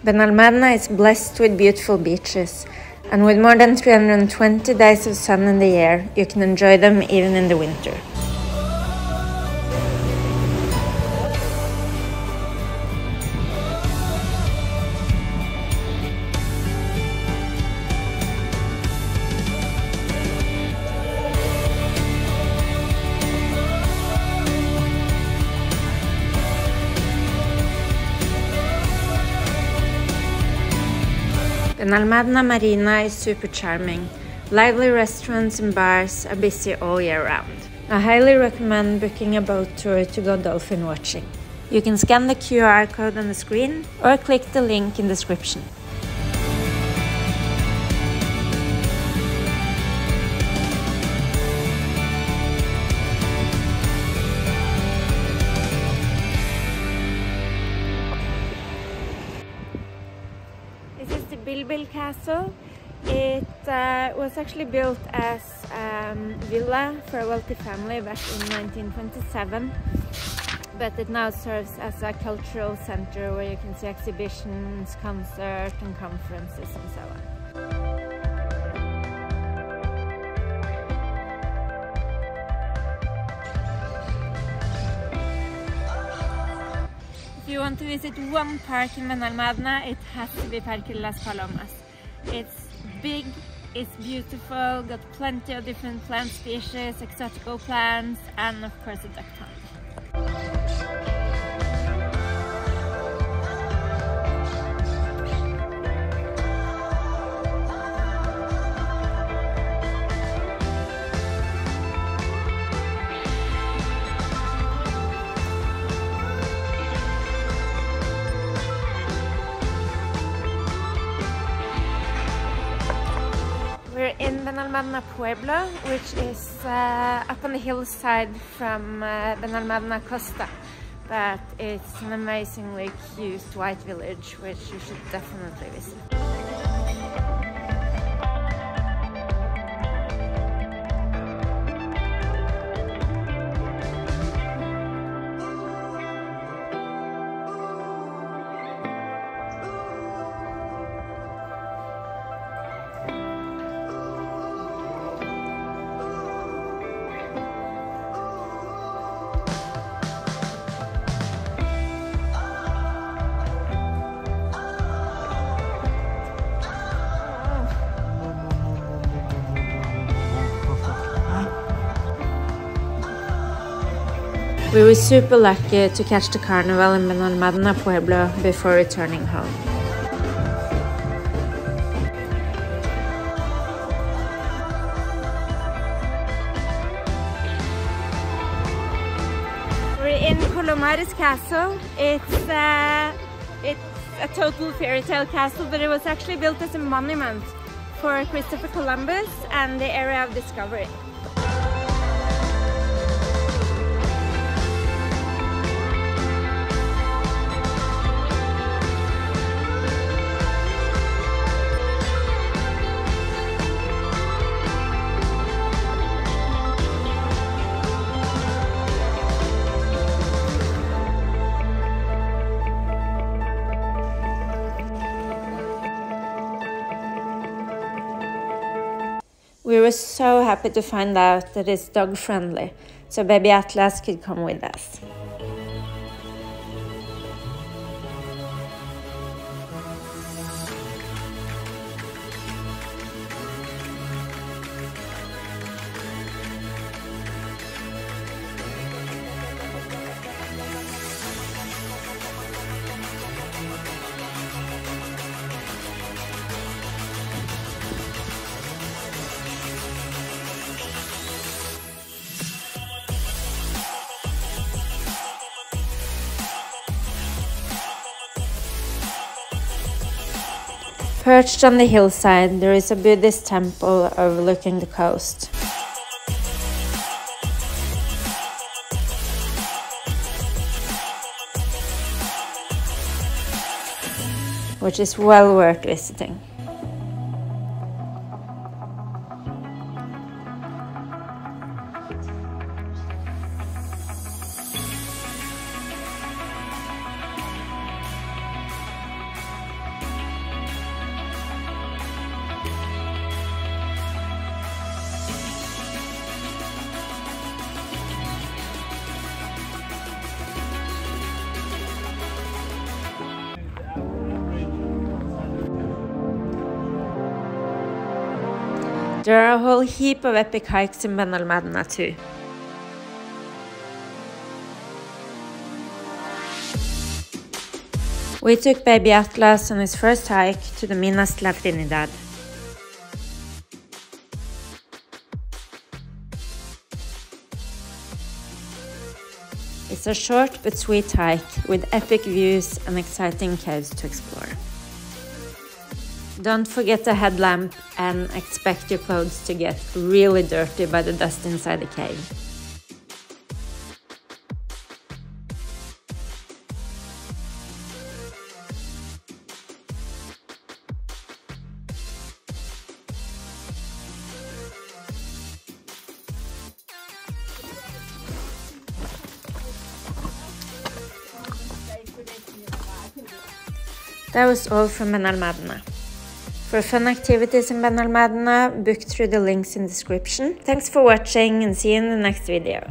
Benalmadena is blessed with beautiful beaches, and with more than 320 days of sun in the year, you can enjoy them even in the winter. Benalmadena Marina is super charming. Lively restaurants and bars are busy all year round. I highly recommend booking a boat tour to go dolphin watching. You can scan the QR code on the screen or click the link in the description. Castle. It was actually built as a villa for a wealthy family back in 1927, but it now serves as a cultural center where you can see exhibitions, concerts and conferences and so on. If you want to visit one park in Benalmadena, it has to be Parque Las Palomas. It's big, it's beautiful, got plenty of different plant species, exotical plants, and of course a duck pond. We're in Benalmadena Pueblo, which is up on the hillside from Benalmadena Costa, but it's an amazingly cute white village which you should definitely visit. We were super lucky to catch the carnival in Benalmadena Pueblo before returning home. We're in Colomares Castle. It's a total fairy tale castle, but it was actually built as a monument for Christopher Columbus and the area of discovery. We were so happy to find out that it's dog friendly, so baby Atlas could come with us. Perched on the hillside, there is a Buddhist temple overlooking the coast. Which is well worth visiting. There are a whole heap of epic hikes in Benalmadena too. We took baby Atlas on his first hike to the Minas de la Trinidad. It's a short but sweet hike with epic views and exciting caves to explore. Don't forget the headlamp and expect your clothes to get really dirty by the dust inside the cave. That was all from Benalmadena. For fun activities in Benalmadena, book through the links in the description. Thanks for watching and see you in the next video.